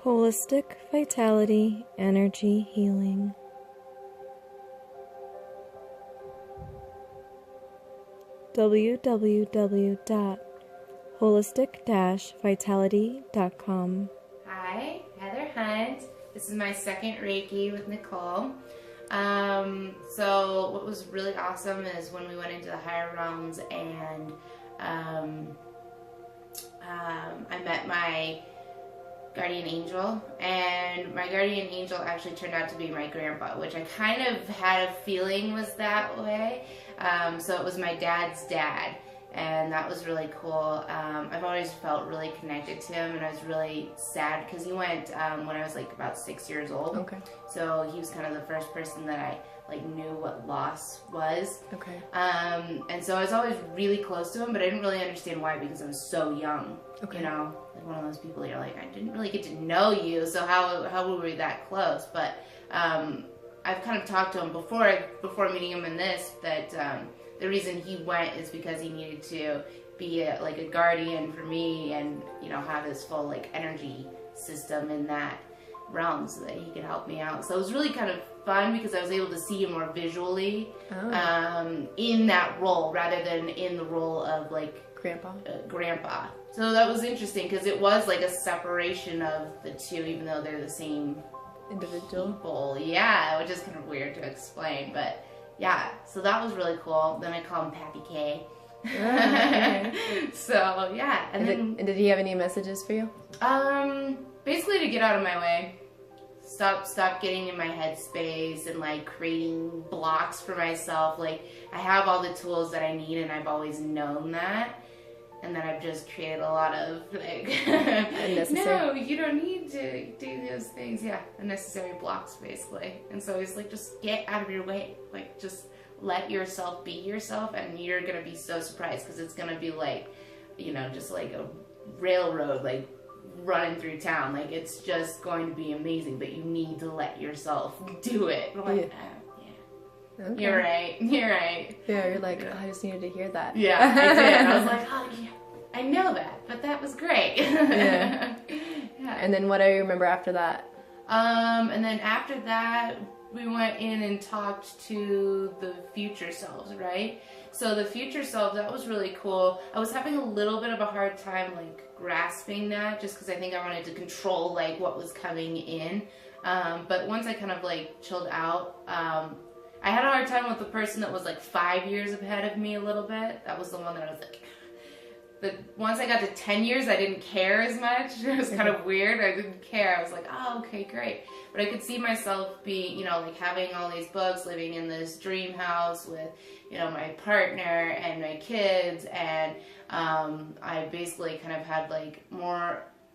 Holistic Vitality Energy Healing. www.holistic-vitality.com. Hi, Heather Hunt. This is my second Reiki with Nicolle. So what was really awesome is when we went into the higher realms and I met my guardian angel, and my guardian angel actually turned out to be my grandpa, which I kind of had a feeling was that way. So it was my dad's dad, and that was really cool. I've always felt really connected to him, and I was really sad because he went when I was like about 6 years old. Okay. So he was kind of the first person that I like knew what loss was. Okay. And so I was always really close to him, but I didn't really understand why because I was so young. Okay. You know, like one of those people you're like, I didn't really get to know you, so how were we that close? But I've kind of talked to him before meeting him in this, that the reason he went is because he needed to be like a guardian for me, and you know, have his full like energy system in that realm so that he could help me out. So it was really kind of fun because I was able to see him more visually in that role rather than in the role of like grandpa. So that was interesting because it was like a separation of the two, even though they're the same individual people. Yeah, which is kind of weird to explain, but yeah. So that was really cool. Then I call him Pappy K. Okay. So yeah, and did he have any messages for you? Basically to get out of my way. Stop getting in my headspace and like creating blocks for myself. Like I have all the tools that I need, and I've always known that. And then I've just created a lot of like, no, you don't need to do those things. Yeah, unnecessary blocks basically. And so it's like, just get out of your way. Like just let yourself be yourself, and you're gonna be so surprised because it's gonna be like, you know, just like a railroad, like running through town. Like it's just going to be amazing, but you need to let yourself do it. Like, Okay. You're right. Yeah, you're like, oh, I just needed to hear that. Yeah, I did. I was like, oh yeah, I know that, but that was great. Yeah. Yeah. And then what do you remember after that? And then after that, we went in and talked to the future selves, right? So the future self, that was really cool. I was having a little bit of a hard time like grasping that, just because I think I wanted to control like what was coming in. But once I kind of like chilled out, I had a hard time with the person that was like 5 years ahead of me a little bit. That was the one that I was like, but once I got to 10 years, I didn't care as much. It was kind of weird. I didn't care. I was like, oh, okay, great. But I could see myself being, you know, like having all these books, living in this dream house with, you know, my partner and my kids. And I basically kind of had like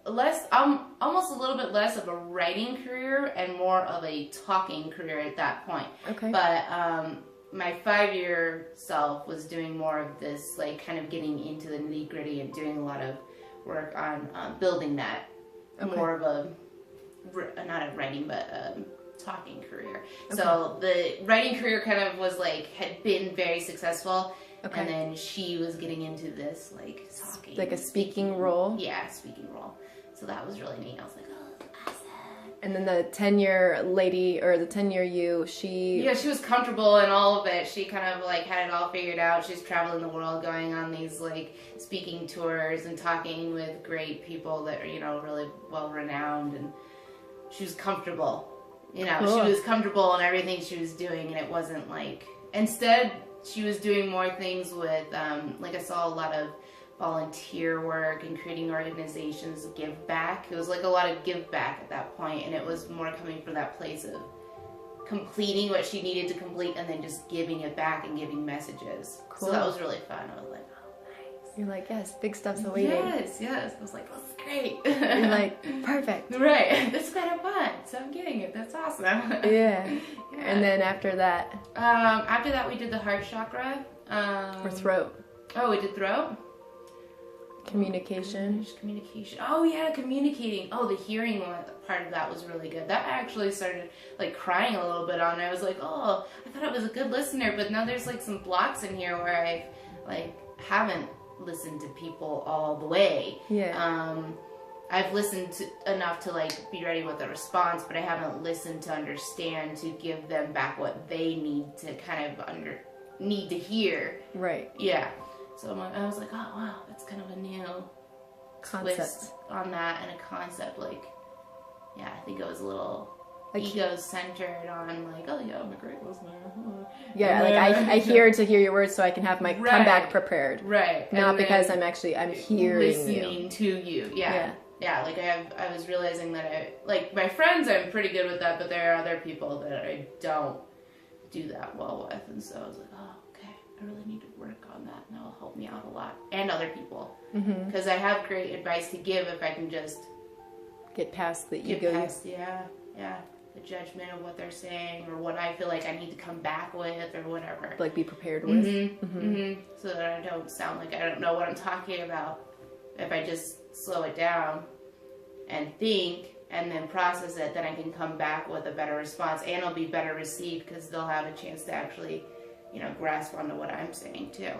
almost a little bit less of a writing career and more of a talking career at that point. Okay. But my 5-year self was doing more of this, like kind of getting into the nitty gritty and doing a lot of work on building that more of a, not a writing, but a talking career. Okay. So the writing career kind of was like, had been very successful. Okay. And then she was getting into this like talking. Like a speaking role? Yeah, speaking role. So that was really neat. I was like, oh, awesome. And then the 10-year lady, or the 10-year you, Yeah, she was comfortable in all of it. She kind of like had it all figured out. She's traveling the world, going on these like speaking tours and talking with great people that are, you know, really well renowned, and she was comfortable. You know, She was comfortable in everything she was doing, and it wasn't like, instead she was doing more things with, like I saw a lot of volunteer work and creating organizations, give back. It was like a lot of give back at that point, and it was more coming from that place of completing what she needed to complete and then just giving it back and giving messages. Cool. So that was really fun. I was like, oh, nice. You're like, yes, big stuff's awaiting. Yes. I was like, this is great. You're like, perfect. Right. This is kind of fun. So I'm getting it. That's awesome. Yeah. And then after that? After that, we did the heart chakra. Or throat. Oh, we did throat? Communication. Oh yeah, communicating. Oh, the hearing one, part of that was really good. That I actually started like crying a little bit on. I was like, oh, I thought I was a good listener, but now there's like some blocks in here where I like haven't listened to people all the way. Yeah. I've listened enough to like be ready with a response, but I haven't listened to understand to give them back what they need to kind of need to hear. Right. Yeah. So I was like, oh wow, that's kind of a new twist on that, and a concept. Like, yeah, I think it was a little ego-centered on like, oh yeah, I'm a great listener. Yeah, like I hear to hear your words so I can have my comeback prepared. Right. Not because I'm hearing listening to you. Yeah. Yeah, like I was realizing that like my friends, I'm pretty good with that, but there are other people that I don't do that well with, and so I was like, oh, okay, I really need to work on that, and that'll help me out a lot, and other people, because I have great advice to give if I can just get past the ego. The judgment of what they're saying or what I feel like I need to come back with or whatever. Like be prepared with. So that I don't sound like I don't know what I'm talking about. If I just slow it down and think and then process it, then I can come back with a better response, and it'll be better received because they'll have a chance to actually, grasp onto what I'm saying too.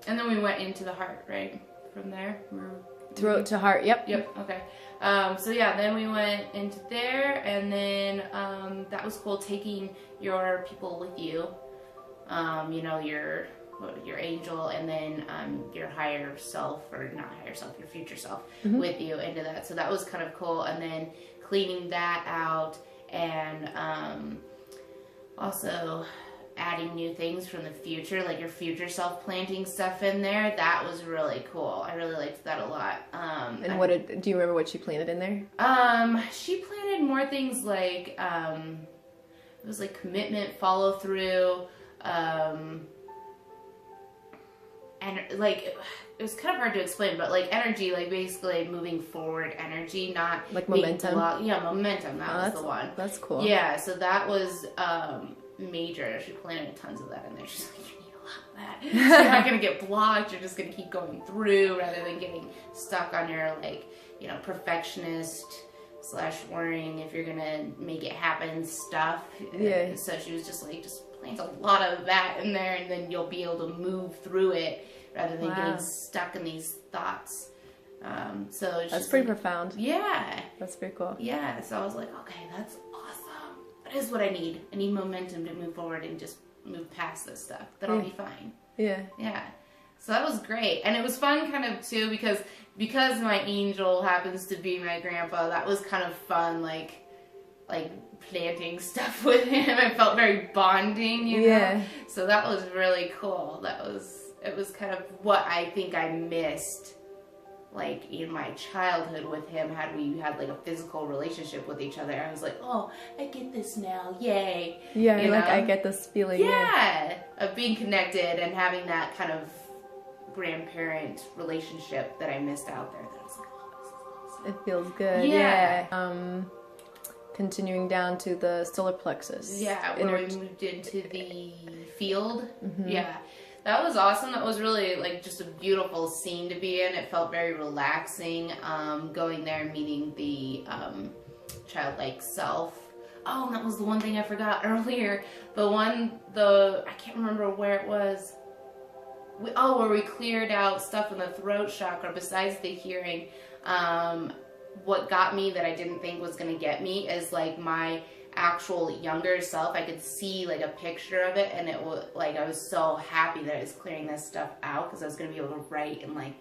And then we went into the heart, right? From there? Throat to heart, yep. Okay. So yeah, then we went into there, and then that was cool, taking your people with you, your angel, and then your higher self, or not higher self, your future self, with you into that. So that was kind of cool, and then cleaning that out, and also adding new things from the future, like your future self, planting stuff in there. That was really cool. I really liked that a lot. And do you remember what she planted in there? She planted more things like it was like commitment, follow through, and like it was kind of hard to explain, but like energy, like basically moving forward energy, not like momentum. Momentum. That was the one. That's cool. Yeah, so that was major. She planted tons of that in there. She's like, you need a lot of that. So you're not gonna get blocked. You're just gonna keep going through rather than getting stuck on your perfectionist / worrying if you're gonna make it happen stuff. Yeah. So she was just like, just plant a lot of that in there, and then you'll be able to move through it rather than getting stuck in these thoughts. So it's that's pretty profound. Yeah. That's pretty cool. Yeah. So I was like, okay, that's awesome. That is what I need. I need momentum to move forward and just move past this stuff. Then I'll be fine. Yeah. Yeah. So that was great. And it was fun kind of too because my angel happens to be my grandpa. That was kind of fun, like planting stuff with him. I felt very bonding, you know? So that was really cool. It was kind of what I think I missed, like in my childhood with him. Had we had like a physical relationship with each other, I was like, oh, I get this now, yay. Yeah, I get this feeling. Yeah, of being connected and having that kind of grandparent relationship that I missed out there. That I was like, oh, this is awesome. It feels good. Yeah. Continuing down to the solar plexus. Yeah, where we moved into the field. Yeah. That was awesome. That was really like just a beautiful scene to be in. It felt very relaxing. Going there and meeting the childlike self. Oh, and that was the one thing I forgot earlier. I can't remember where it was. Where we cleared out stuff in the throat chakra besides the hearing. What got me that I didn't think was going to get me is like my actual younger self. I could see like a picture of it, and it was like I was so happy that I was clearing this stuff out because I was going to be able to write and like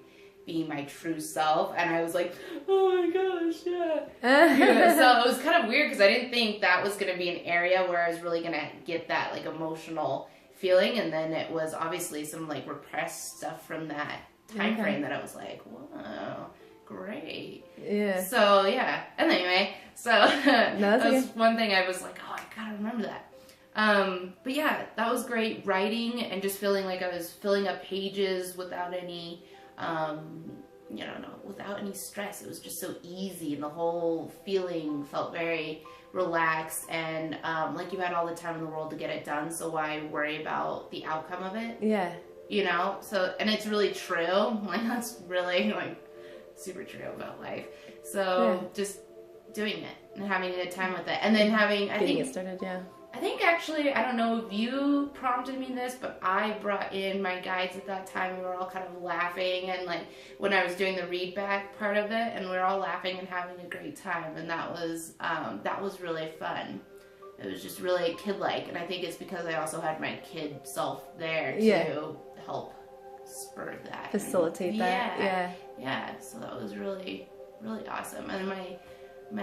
be my true self. And I was like, oh my gosh, yeah. So it was kind of weird because I didn't think that was going to be an area where I was really going to get that like emotional feeling, and then it was obviously some like repressed stuff from that time frame that I was like, whoa, great. Yeah. So yeah. And anyway, so that was one thing I was like, oh, I gotta remember that. But yeah, that was great writing and just feeling like I was filling up pages without any, without any stress. It was just so easy, and the whole feeling felt very relaxed, and like you had all the time in the world to get it done, so why worry about the outcome of it? Yeah. So, and it's really true. Like, that's really like super true about life. So just doing it and having a good time with it, and then getting it started. I think actually, I don't know if you prompted me this, but I brought in my guides at that time. We were all kind of laughing, and like when I was doing the read back part of it, and we were all laughing and having a great time, and that was really fun. It was just really kid-like, and I think it's because I also had my kid self there to help spur that, facilitate that. Yeah. So that was really, really awesome. And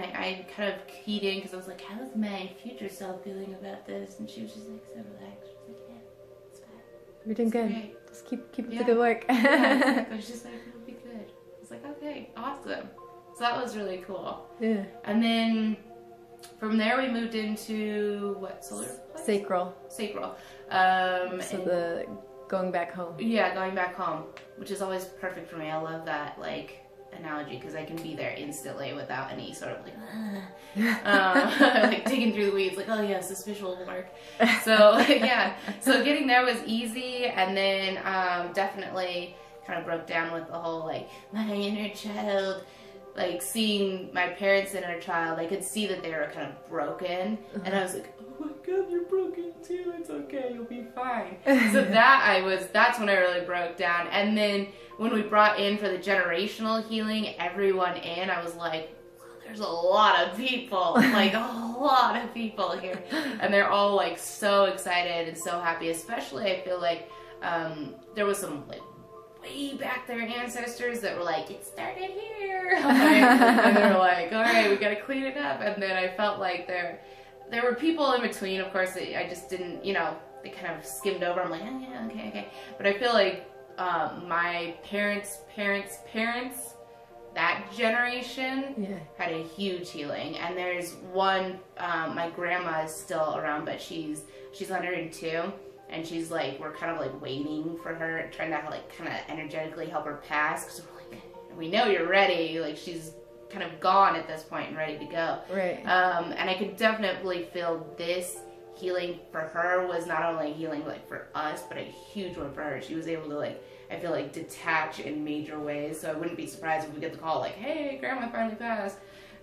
I kind of keyed in because I was like, how is my future self feeling about this? And she was just like, so relaxed. She was like, yeah, it's fine. You're doing good. Great. Just keep up the good work. I was just like, it'll be good. I was like, okay, awesome. So that was really cool. Yeah. And then from there we moved into what, solar plexus? Sacral. Sacral. So the going back home. Yeah, going back home, which is always perfect for me. I love that like analogy because I can be there instantly without any sort of like digging through the weeds, like, oh yes, this visual will work. So yeah, so getting there was easy, and then definitely kind of broke down with the whole like my inner child, like seeing my parents' inner child. I could see that they were kind of broken, and I was like, oh my god, you're broken too, it's okay, you'll be fine. So that's when I really broke down. And then when we brought in for the generational healing everyone in, I was like, there's a lot of people, like a lot of people here, and they're all like so excited and so happy. Especially I feel like there was some like way back there ancestors that were like, it started here, and they were like, all right, we gotta clean it up. And then I felt like there were people in between, of course, that I just didn't, they kind of skimmed over. I'm like, oh yeah, okay. But I feel like my parents, that generation had a huge healing. And there's one, my grandma is still around, but she's 102, and she's like, we're kind of like waiting for her, trying to like kind of energetically help her pass, because we're like, we know you're ready. Like, she's kind of gone at this point and ready to go. Right. And I could definitely feel this healing for her was not only healing like for us, but a huge one for her. She was able to like, I feel like, detach in major ways. So I wouldn't be surprised if we get the call like, hey, grandma finally passed.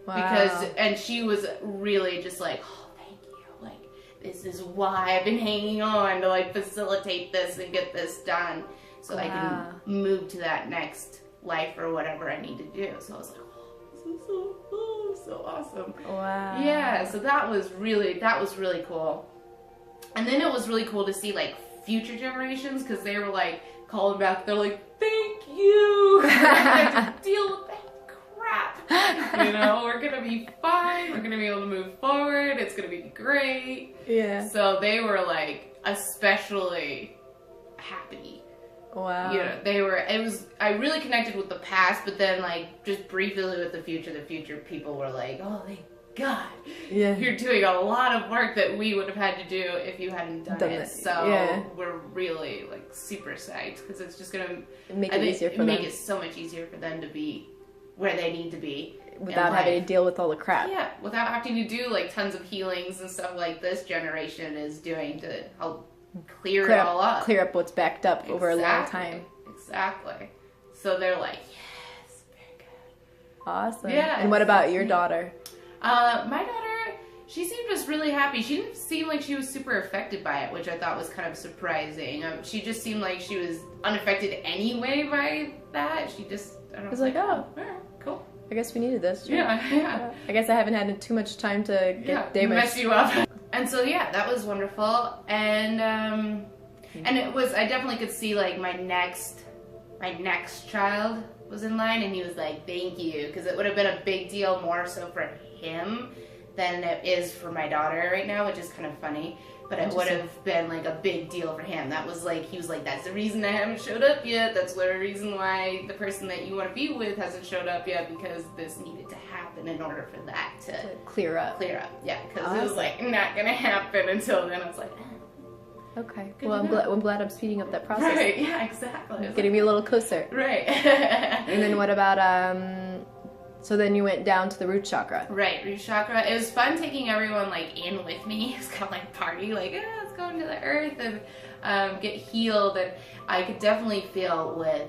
Wow. And she was really just like, oh, thank you. Like, this is why I've been hanging on to like facilitate this and get this done so I can move to that next life or whatever I need to do. So I was like, so awesome. Wow. Yeah, so that was really cool. And then it was really cool to see like future generations, because they were like calling back, they're like, thank you. I have to deal with that crap. We're gonna be fine, we're gonna be able to move forward, it's gonna be great. Yeah. So they were like especially happy. Wow. I really connected with the past, but then like just briefly with the future people were like, oh, thank God. Yeah. You're doing a lot of work that we would have had to do if you hadn't done it. So we're really like super psyched, because it's just going to make it so much easier for them to be where they need to be. Without having to deal with all the crap. Yeah, without having to do like tons of healings and stuff like this generation is doing to help clear it all up. Clear up what's backed up over a long time. Exactly. So they're like, yes, very good. Awesome. Yeah. And what about your daughter? My daughter, she seemed just really happy. She didn't seem like she was super affected by it, which I thought was kind of surprising. She just seemed like she was unaffected anyway by that. She just, I don't know. I was like, oh, cool. I guess we needed this. Yeah. I guess I haven't had too much time to get damaged. Mess you up. And so yeah, that was wonderful. And it was, I definitely could see like my next child was in line, and he was like, thank you, because it would have been a big deal more so for him than it is for my daughter right now, which is kind of funny. But it would have been like a big deal for him. That was like, he was like, that's the reason I haven't showed up yet. That's the reason why the person that you want to be with hasn't showed up yet, because this needed to happen in order for that to clear up. Yeah, because it was like not going to happen until then. I was like, okay. Well, I'm glad I'm speeding up that process. Right, yeah, exactly. Getting me a little closer. Right. And then what about, so then you went down to the root chakra. Right, root chakra. It was fun taking everyone like in with me. It's kind of like party, like, let's go into the earth and get healed. And I could definitely feel with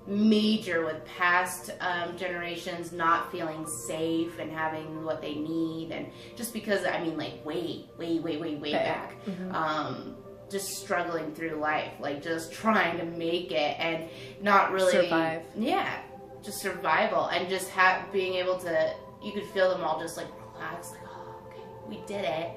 major with past generations not feeling safe and having what they need, and just because I mean like way back, just struggling through life, like just trying to make it and not really survive. Yeah, just survival, and just being able to, you could feel them all just like relax, like, oh, okay, we did it,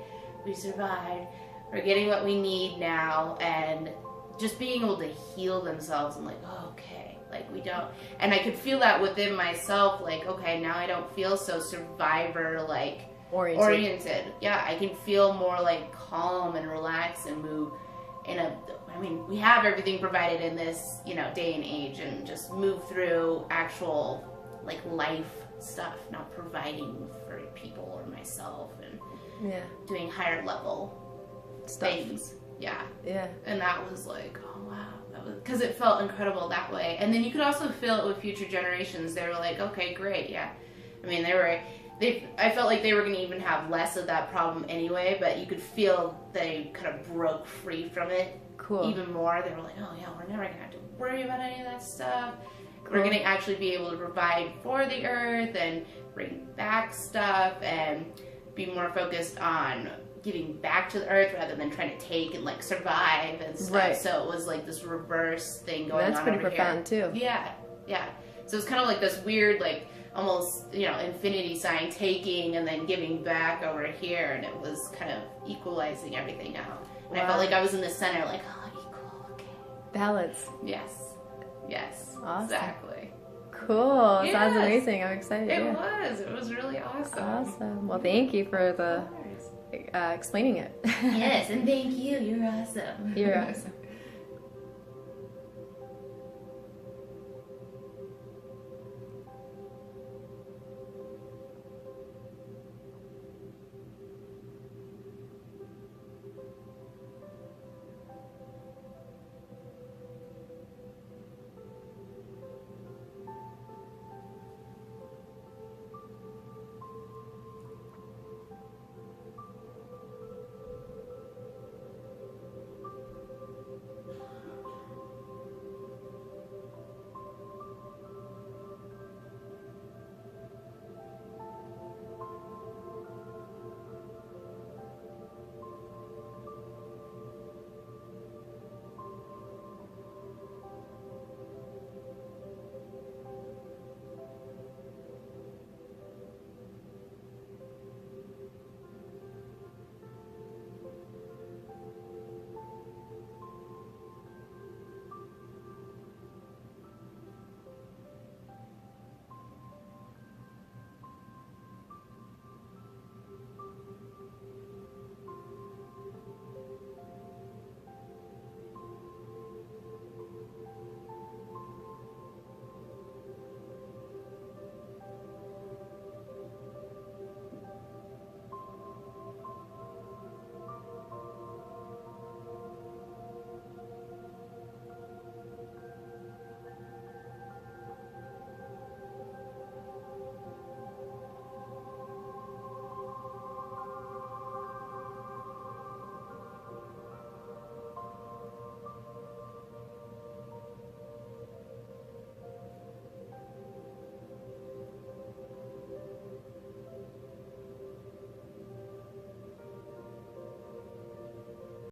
we survived, we're getting what we need now, and just being able to heal themselves and like, oh, okay, like we don't, and I could feel that within myself, like, okay, now I don't feel so survivor like oriented. Yeah, I can feel more like calm and relax and move in a, I mean, we have everything provided in this, you know, day and age, and just move through actual like life stuff, not providing for people or myself, and doing higher level things. Yeah. And that was like, oh wow, that was, because it felt incredible that way. And then you could also feel it with future generations. They were like, okay, great, yeah. I mean, I felt like they were going to even have less of that problem anyway, but you could feel they kind of broke free from it even more. They were like, oh yeah, we're never going to have to worry about any of that stuff. We're going to actually be able to provide for the earth and bring back stuff and be more focused on giving back to the earth rather than trying to take and like survive and stuff. Right. So it was like this reverse thing going on. That's pretty profound too. Yeah. So it's kind of like this weird, like almost, you know, infinity sign, taking and then giving back over here, and it was kind of equalizing everything out. And I felt like I was in the center, like, oh, equal, okay. Balance. Yes. Awesome. Exactly. Cool. Yes. Sounds amazing. I'm excited. It was really awesome. Awesome. Well, thank you for the explaining it. Yes, and thank you. You're awesome. You're awesome.